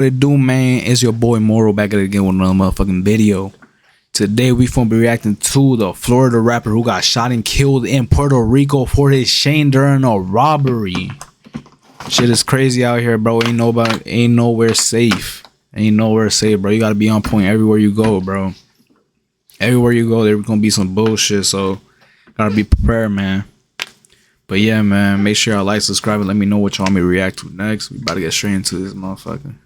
What it do, man? It's your boy Moro back at it again with another motherfucking video. Today we gonna be reacting to the Florida rapper who got shot and killed in Puerto Rico for his chain during a robbery. Shit is crazy out here, bro. Ain't nowhere safe. Ain't nowhere safe, bro. You gotta be on point everywhere you go, bro. Everywhere you go, there's gonna be some bullshit, so gotta be prepared, man. But yeah, man, make sure y'all like, subscribe, and let me know what y'all want me to react to next. We about to get straight into this motherfucker.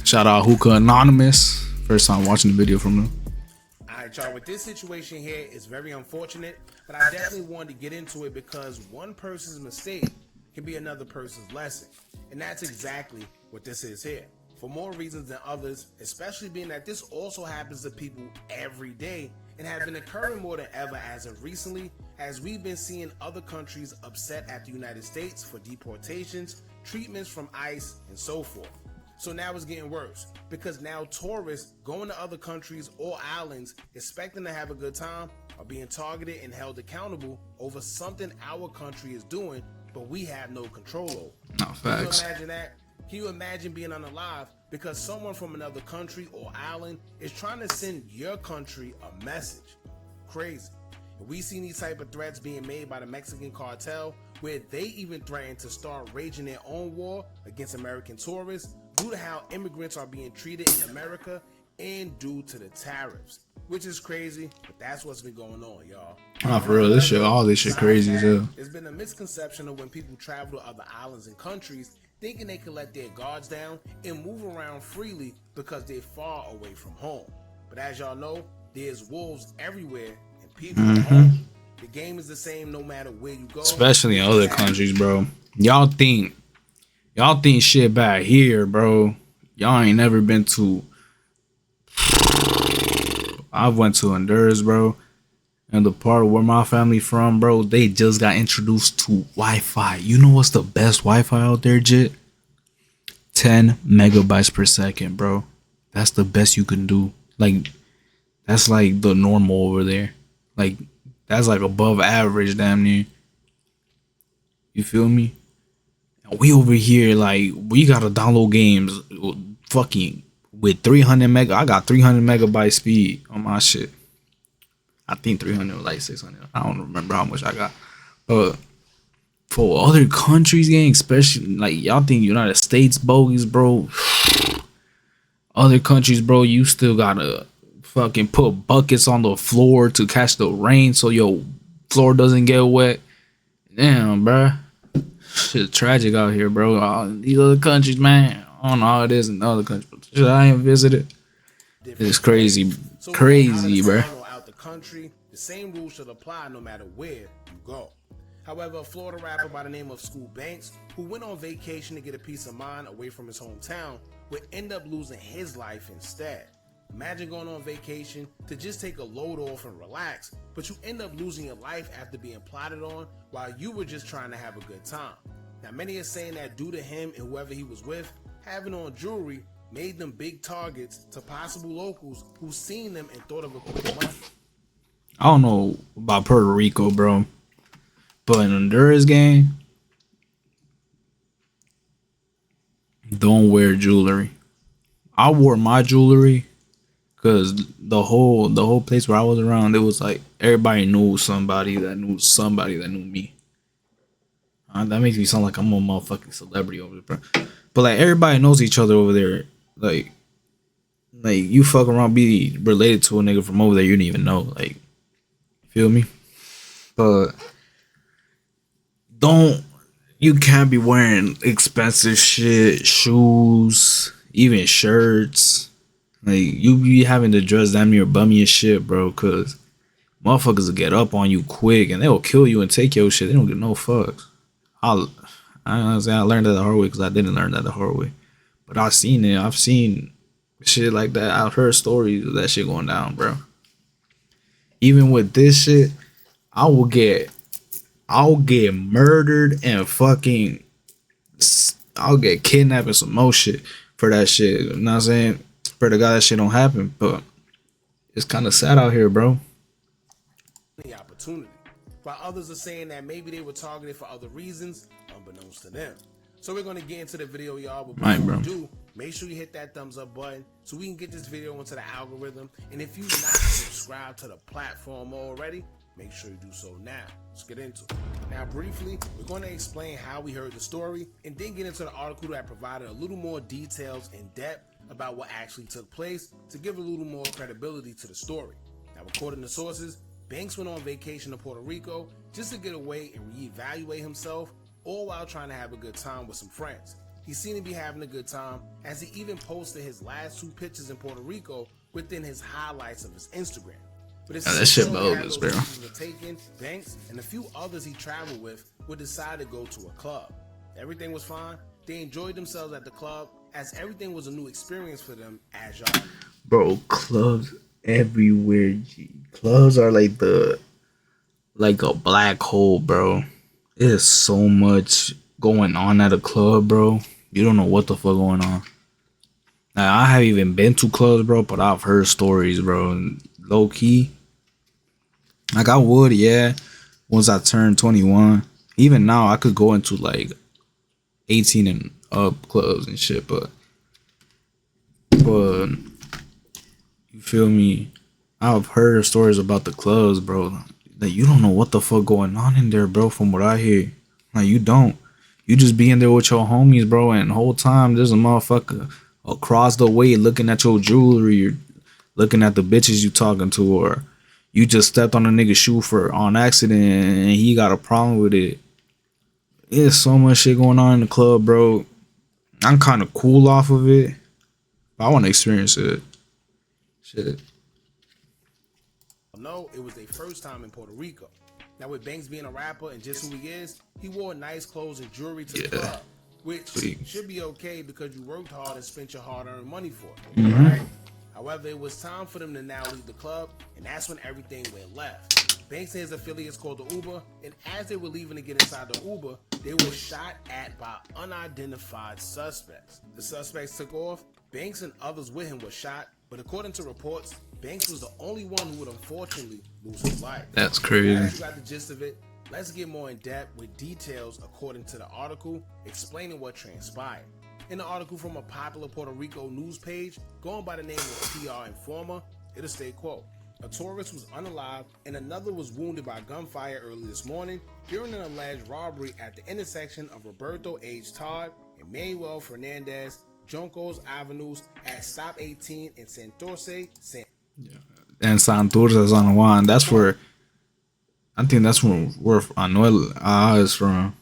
Shout out Hookah Anonymous. First time watching the video from them. Alright, y'all, with this situation here, it's very unfortunate, but I definitely wanted to get into it because one person's mistake can be another person's lesson. And that's exactly what this is here. For more reasons than others, especially being that this also happens to people every day and has been occurring more than ever as of recently, as we've been seeing other countries upset at the United States for deportations, treatments from ICE, and so forth. So now it's getting worse because now tourists going to other countries or islands expecting to have a good time are being targeted and held accountable over something our country is doing, but we have no control over. No facts. Can you imagine that? Can you imagine being unalive because someone from another country or island is trying to send your country a message? Crazy. And we seen these type of threats being made by the Mexican cartel, where they even threaten to start raging their own war against American tourists due to how immigrants are being treated in America and due to the tariffs, which is crazy, but that's what's been going on, y'all. Nah, for real, all this shit crazy as hell. There's been a misconception of when people travel to other islands and countries thinking they can let their guards down and move around freely because they're far away from home. But as y'all know, there's wolves everywhere and people at home. The game is the same no matter where you go. Especially in other countries, bro. Y'all think shit back here, bro. Y'all ain't never been to. I went to Honduras, bro. And the part where my family from, bro, they just got introduced to Wi-Fi. You know what's the best Wi-Fi out there, Jit? 10 megabytes per second, bro. That's the best you can do. Like, that's like the normal over there. Like, that's like above average, damn near. You feel me? And we over here, like, we gotta download games fucking with 300 meg. I got 300 megabyte speed on my shit. I think 300 was like 600. I don't remember how much I got. But for other countries, gang, especially like y'all think United States bogeys, bro. Other countries, bro, you still gotta fucking put buckets on the floor to catch the rain so your floor doesn't get wet. Damn, bro. Shit tragic out here, bro. These other countries, man. I don't know how it is in other countries. Shit, I ain't visited. It's crazy, crazy, bro. Country, the same rules should apply no matter where you go. However, a Florida rapper by the name of School Banks, who went on vacation to get a peace of mind away from his hometown, would end up losing his life instead. Imagine going on vacation to just take a load off and relax, but you end up losing your life after being plotted on while you were just trying to have a good time. Now, many are saying that due to him and whoever he was with having on jewelry made them big targets to possible locals who seen them and thought of a quick money. I don't know about Puerto Rico, bro, but in Honduras, gang, don't wear jewelry. I wore my jewelry because the whole place where I was around, it was like everybody knew somebody that knew somebody that knew me. That makes me sound like I'm a motherfucking celebrity over there, bro. But like everybody knows each other over there. Like you fuck around, be related to a nigga from over there you didn't even know, like. Feel me? But you can't be wearing expensive shit, shoes, even shirts. Like you be having to dress damn near bummy as shit, bro, cause motherfuckers will get up on you quick and they'll kill you and take your shit. They don't give no fucks. I learned that the hard way because I didn't learn that the hard way. But I've seen it. I've seen shit like that. I've heard stories of that shit going down, bro. Even with this shit, I'll get murdered and fucking I'll get kidnapped and some more shit for that shit. You know what I'm saying? Pray to God that shit don't happen, but it's kind of sad out here, bro. The opportunity. While others are saying that maybe they were targeted for other reasons, unbeknownst to them. So we're going to get into the video, y'all, but Right, before bro. we do, make sure you hit that thumbs up button so we can get this video into the algorithm. And if you're not subscribed to the platform already, make sure you do so now. Let's get into it. Now, briefly, we're going to explain how we heard the story and then get into the article that provided a little more details in depth about what actually took place to give a little more credibility to the story. Now, according to sources, Banks went on vacation to Puerto Rico just to get away and reevaluate himself, all while trying to have a good time with some friends. He seemed to be having a good time, as he even posted his last 2 pictures in Puerto Rico within his highlights of his Instagram. But it That shit bogus, bro. were taken, Banks and a few others he traveled with would decide to go to a club. Everything was fine. They enjoyed themselves at the club, as everything was a new experience for them, as y'all. Bro, clubs everywhere, G. Clubs are like a black hole, bro. There's so much going on at a club, bro. You don't know what the fuck going on. Now, I haven't even been to clubs, bro, but I've heard stories, bro. And low key, like I would, yeah, once I turned 21. Even now, I could go into like 18 and up clubs and shit, but you feel me? I've heard stories about the clubs, bro. That you don't know what the fuck going on in there, bro. From what I hear, like you don't. You just be in there with your homies, bro, and the whole time there's a motherfucker across the way looking at your jewelry, or looking at the bitches you talking to, or you just stepped on a nigga's shoe for on accident and he got a problem with it. There's so much shit going on in the club, bro. I'm kind of cool off of it, but I want to experience it. Shit. No, it was their first time in Puerto Rico. Now, with Banks being a rapper and just who he is, he wore nice clothes and jewelry to the club, which should be okay because you worked hard and spent your hard-earned money for it, right? However, it was time for them to now leave the club, and that's when everything went left. Banks and his affiliates called the Uber, and as they were leaving to get inside the Uber, they were shot at by unidentified suspects. The suspects took off. Banks and others with him were shot, but according to reports, Banks was the only one who would unfortunately lose his life. That's crazy. Now that you got the gist of it, let's get more in depth with details according to the article explaining what transpired. In the article from a popular Puerto Rico news page going by the name of PR Informer, it'll state, quote, "A tourist was unalive and another was wounded by gunfire early this morning during an alleged robbery at the intersection of Roberto H. Todd and Manuel Fernandez Juncos Avenues at Stop 18 in Santurce, And Santurce San Juan. That's where I think that's where Anuel is from.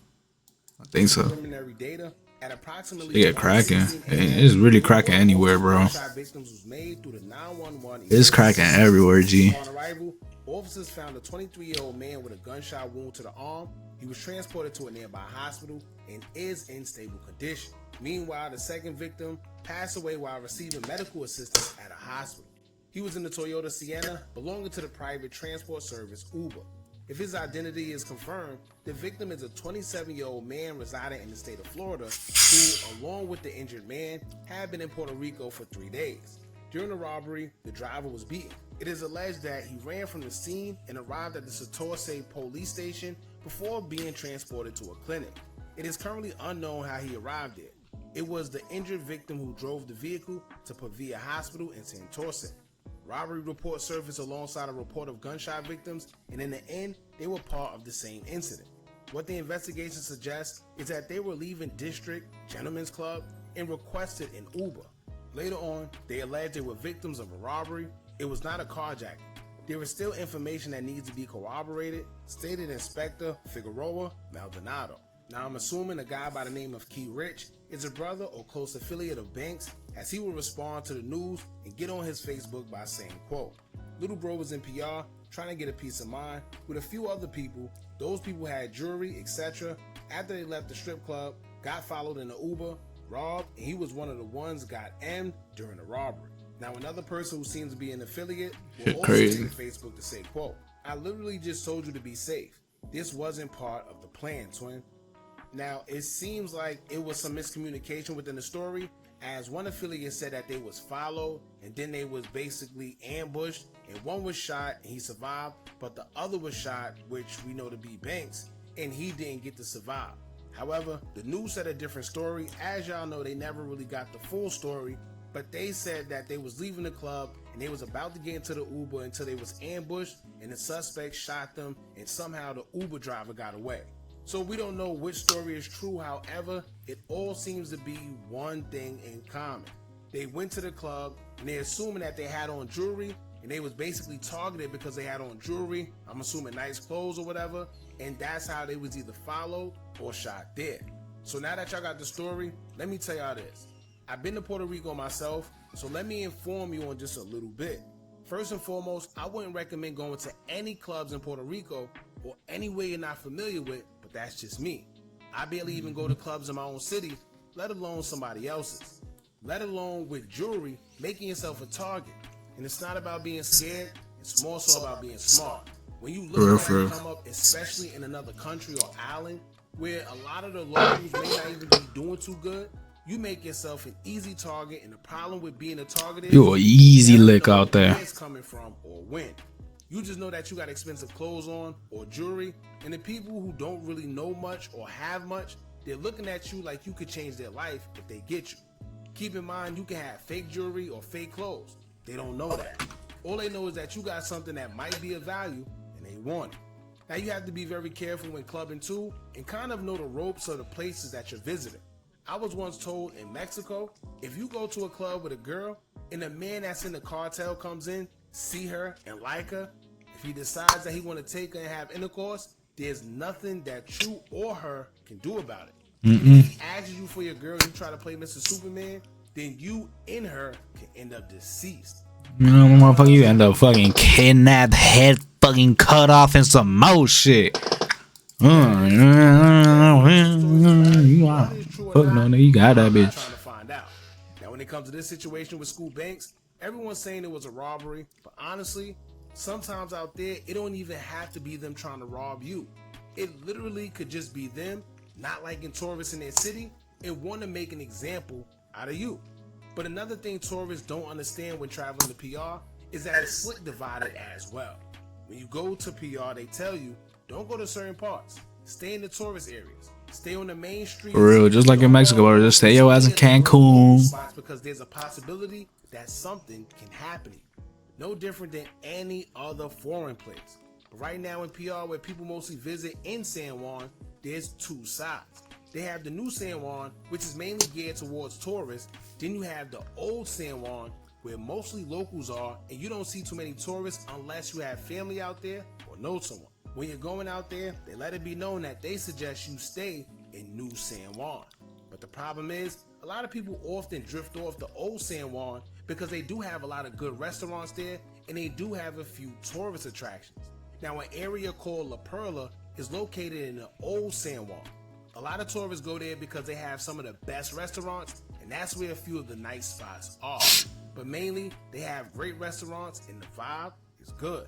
I think so. Preliminary data at approximately They get cracking. It's really cracking anywhere, bro. victims was made through the 911. It's cracking everywhere, G. On arrival, officers found a 23-year-old man with a gunshot wound to the arm. He was transported to a nearby hospital and is in stable condition. Meanwhile, the second victim passed away while receiving medical assistance at a hospital. He was in the Toyota Sienna belonging to the private transport service Uber. If his identity is confirmed, the victim is a 27-year-old man residing in the state of Florida who, along with the injured man, had been in Puerto Rico for 3 days. During the robbery, the driver was beaten. It is alleged that he ran from the scene and arrived at the Santurce police station before being transported to a clinic. It is currently unknown how he arrived there. It was the injured victim who drove the vehicle to Pavia Hospital in Santurce. Robbery reports surfaced alongside a report of gunshot victims, and in the end, they were part of the same incident. What the investigation suggests is that they were leaving District Gentlemen's Club and requested an Uber. Later on, they alleged they were victims of a robbery. It was not a carjacking. There is still information that needs to be corroborated, stated Inspector Figueroa Maldonado. Now, I'm assuming a guy by the name of Key Rich is a brother or close affiliate of Banks, as he will respond to the news and get on his Facebook by saying, quote, "Little bro was in PR trying to get a peace of mind with a few other people. Those people had jewelry, etc. After they left the strip club, got followed in the Uber, robbed, and he was one of the ones got M'd during the robbery." Now, another person who seems to be an affiliate will also take Facebook to say, quote, "I literally just told you to be safe. This wasn't part of the plan, twin." Now, it seems like it was some miscommunication within the story, as one affiliate said that they was followed and then they was basically ambushed, and one was shot and he survived, but the other was shot, which we know to be Banks, and he didn't get to survive. However, the news said a different story. As y'all know, they never really got the full story, but they said that they was leaving the club and they was about to get into the Uber until they was ambushed and the suspect shot them and somehow the Uber driver got away. So we don't know which story is true. However, it all seems to be one thing in common. They went to the club and they're assuming that they had on jewelry, and they was basically targeted because they had on jewelry, I'm assuming nice clothes or whatever, and that's how they was either followed or shot dead. So now that y'all got the story, let me tell y'all this. I've been to Puerto Rico myself, so let me inform you on just a little bit. First and foremost, I wouldn't recommend going to any clubs in Puerto Rico or anywhere you're not familiar with, but that's just me. I barely even go to clubs in my own city, let alone somebody else's. Let alone with jewelry, making yourself a target. And it's not about being scared, it's more so about being smart. When you look at it come up, especially in another country or island, where a lot of the locals may not even be doing too good, you make yourself an easy target, and the problem with being a target is you an easy lick out there. Where it's coming from or when. You just know that you got expensive clothes on or jewelry, and the people who don't really know much or have much, they're looking at you like you could change their life if they get you. Keep in mind, you can have fake jewelry or fake clothes. They don't know that. All they know is that you got something that might be of value and they want it. Now you have to be very careful when clubbing too and kind of know the ropes of the places that you're visiting. I was once told in Mexico, if you go to a club with a girl and a man that's in the cartel comes in, see her and like her, if he decides that he want to take her and have intercourse, there's nothing that you or her can do about it. If he asks you for your girl and you try to play Mr. Superman, then you and her can end up deceased. You know, motherfucker, you end up fucking kidnapped, head fucking cut off, and some more shit. You fuck no, nigga, you got that bitch. Trying to find out. Now, when it comes to this situation with Scoop Banks, everyone's saying it was a robbery, but honestly, sometimes out there, it don't even have to be them trying to rob you. It literally could just be them not liking tourists in their city and want to make an example out of you. But another thing tourists don't understand when traveling to PR is that it's slick divided as well. When you go to PR, they tell you, don't go to certain parts. Stay in the tourist areas. Stay on the main streets. For real, just like in Mexico, or just stay your ass in Cancun. Because there's a possibility that something can happen to you. No different than any other foreign place. But right now in PR, where people mostly visit in San Juan, there's two sides. They have the new San Juan, which is mainly geared towards tourists. Then you have the old San Juan, where mostly locals are, and you don't see too many tourists unless you have family out there or know someone. When you're going out there, they let it be known that they suggest you stay in New San Juan. But the problem is, a lot of people often drift off the old San Juan because they do have a lot of good restaurants there, and they do have a few tourist attractions. Now, an area called La Perla is located in the old San Juan. A lot of tourists go there because they have some of the best restaurants, and that's where a few of the nice spots are. But mainly, they have great restaurants and the vibe is good.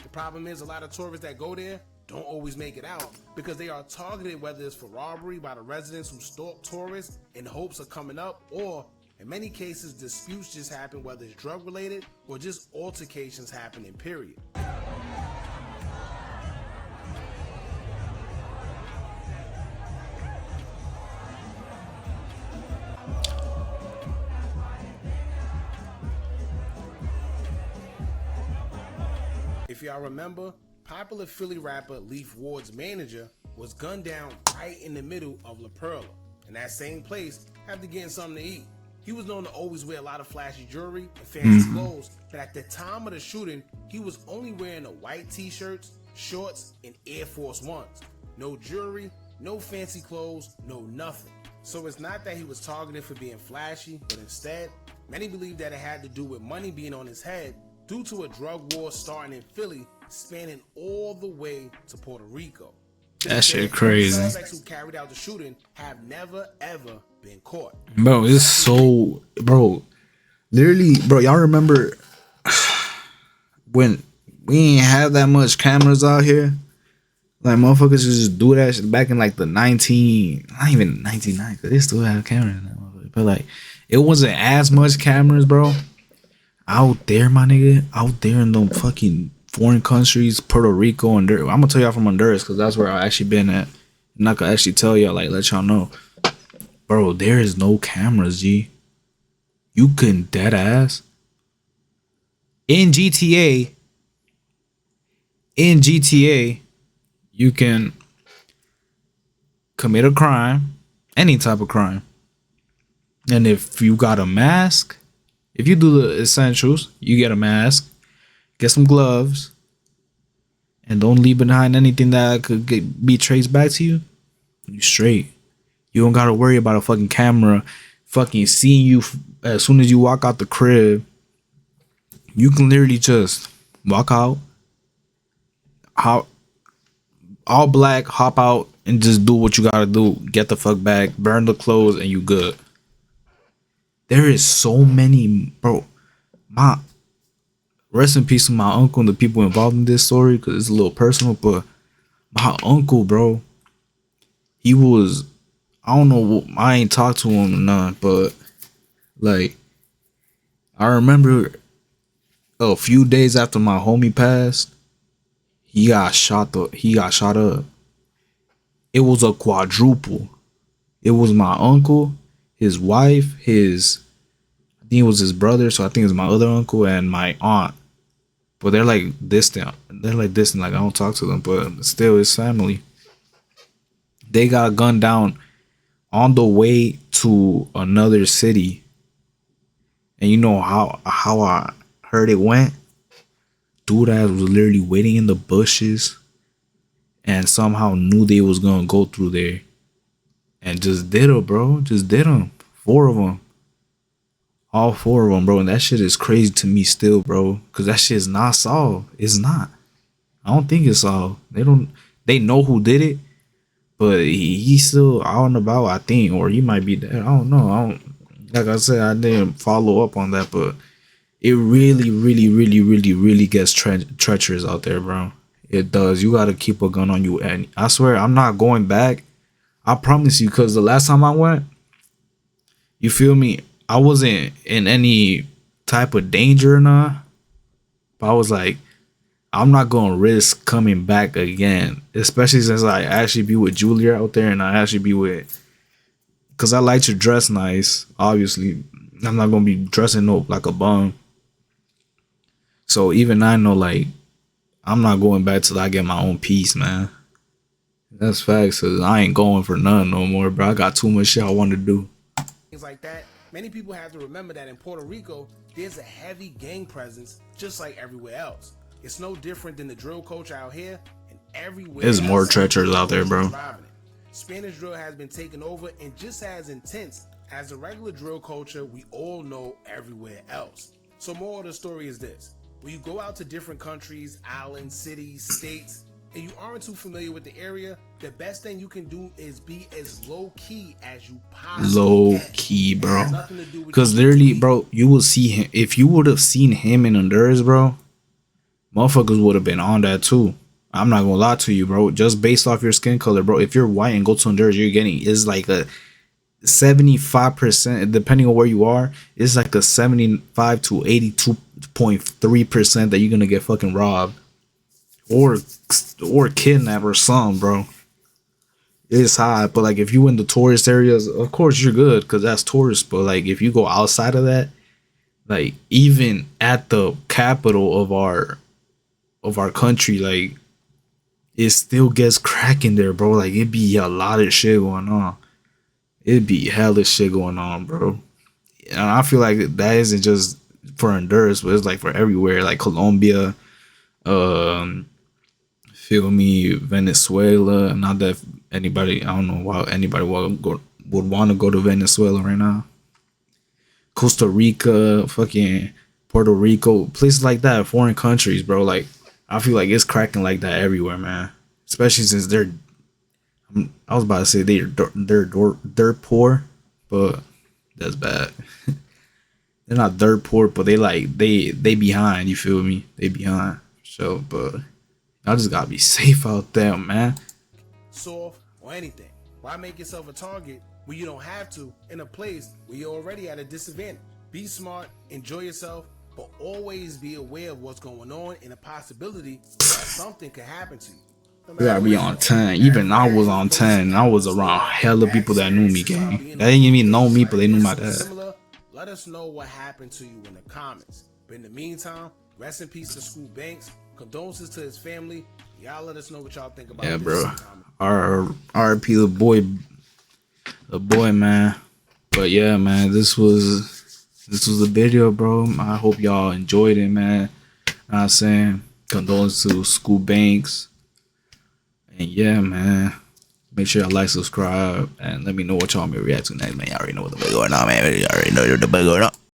The problem is a lot of tourists that go there don't always make it out because they are targeted, whether it's for robbery by the residents who stalk tourists in hopes of coming up, or in many cases, disputes just happen, whether it's drug related or just altercations happening, period. If y'all remember, popular Philly rapper Leaf Ward's manager was gunned down right in the middle of La Perla. In that same place, after getting something to eat. He was known to always wear a lot of flashy jewelry and fancy clothes, but at the time of the shooting, he was only wearing a white t-shirts, shorts, and Air Force Ones. No jewelry, no fancy clothes, no nothing. So it's not that he was targeted for being flashy, but instead, many believe that it had to do with money being on his head due to a drug war starting in Philly, spanning all the way to Puerto Rico. That shit crazy. The suspects who carried out the shooting have never ever been caught. Bro, it's so, bro, literally, bro, y'all remember when we ain't have that much cameras out here? Like, motherfuckers just do that shit back in like the not even 1990, because they still have cameras in that motherfucker. But like, it wasn't as much cameras, bro, out there, my nigga, out there in them fucking foreign countries, Puerto Rico, and I'm gonna tell y'all from Honduras, because that's where I actually been at. And I could actually tell y'all, like, let y'all know, bro, there is no cameras, G. You can dead ass in GTA. In GTA, you can commit a crime, any type of crime, and if you got a mask, if you do the essentials, you get a mask, get some gloves, and don't leave behind anything that could be traced back to you. You straight. You don't gotta worry about a fucking camera fucking seeing you as soon as you walk out the crib. You can literally just walk out, hop, all black, hop out, and just do what you gotta do. Get the fuck back, burn the clothes, and you good. There is so many, bro. My rest in peace to my uncle and the people involved in this story, because it's a little personal. But my uncle, bro, he was, I don't know, I ain't talked to him or none, but like I remember a few days after my homie passed, he got shot up. It was a quadruple. It was my uncle, his wife, his, I think it was his brother, so I think it's my other uncle and my aunt. But they're like distant. They're like distant, like I don't talk to them, but still it's family. They got gunned down on the way to another city. And you know how I heard it went? Dude ass was literally waiting in the bushes and somehow knew they was gonna go through there and just did it, bro. Just did them. Four of them. All four of them, bro. And that shit is crazy to me still, bro. Cause that shit is not solved. It's not. I don't think it's solved. They don't. They know who did it, but he's still out and about. I think, or he might be dead. I don't know. I don't. Like I said, I didn't follow up on that, but it really, really, really, really, really gets treacherous out there, bro. It does. You gotta keep a gun on you, and I swear I'm not going back. I promise you, cause the last time I went, you feel me? I wasn't in any type of danger or not. But I was like, I'm not gonna risk coming back again, especially since I actually be with Julia out there, and I actually be with, cause I like to dress nice. Obviously, I'm not gonna be dressing up like a bum. So even I know, like, I'm not going back till I get my own peace, man. That's facts. Cause I ain't going for none no more, bro. I got too much shit I want to do. Things like that. Many people have to remember that in Puerto Rico, there's a heavy gang presence, just like everywhere else. It's no different than the drill culture out here, and everywhere There's more else, treacherous out there, bro. driving it. Spanish drill has been taken over and just as intense as the regular drill culture we all know everywhere else. So more of the story is this. When you go out to different countries, islands, cities, states, and you aren't too familiar with the area, the best thing you can do is be as low key as you possibly Low can. key, bro. Nothing to do with Cause you literally, tweet. bro, you will see him. If you would have seen him in Honduras, bro, motherfuckers would have been on that too. I'm not gonna lie to you, bro. Just based off your skin color, bro. If you're white and go to Honduras, you're getting is like a 75%, depending on where you are. It's like a 75 to 82.3% that you're gonna get fucking robbed or kidnapped or something, bro. It's high, but like if you in the tourist areas, of course you're good because that's tourist. But like if you go outside of that, like even at the capital of our country, like it still gets cracking there, bro. Like it be a lot of shit going on. It be hella shit going on, bro. And I feel like that isn't just for Honduras, but it's like for everywhere, like Colombia, um, feel me, Venezuela. Not that anybody, I don't know why anybody would want to go to Venezuela right now. Costa Rica, fucking Puerto Rico, places like that, foreign countries, bro. Like I feel like it's cracking like that everywhere, man. Especially since I was about to say they're poor, but that's bad. They're not dirt poor, but they behind. You feel me? They behind. So, but y'all just gotta be safe out there, man. Soft, or anything. Why make yourself a target when you don't have to in a place where you're already at a disadvantage? Be smart, enjoy yourself, but always be aware of what's going on and the possibility that something could happen to you. No We matter gotta be where you on are. 10. Matter of Even I fact, was on those 10. I was students who around are hella people that knew me, backstabbers about gang. being They on didn't even know dates me, try but to they knew get my something dad. similar, let us know what happened to you in the comments. But in the meantime, rest in peace to School Banks. Condolences to his family. Y'all let us know what y'all think about Yeah, this bro. in the comments. RP the boy, man. But yeah, man, this was the video, bro. I hope y'all enjoyed it, man. Know what I'm saying? Condolences to School Banks. And yeah, man. Make sure y'all like, subscribe, and let me know what y'all may react to next, man. Y'all already know what the fuck going on, man. Y'all already know what the fuck going on.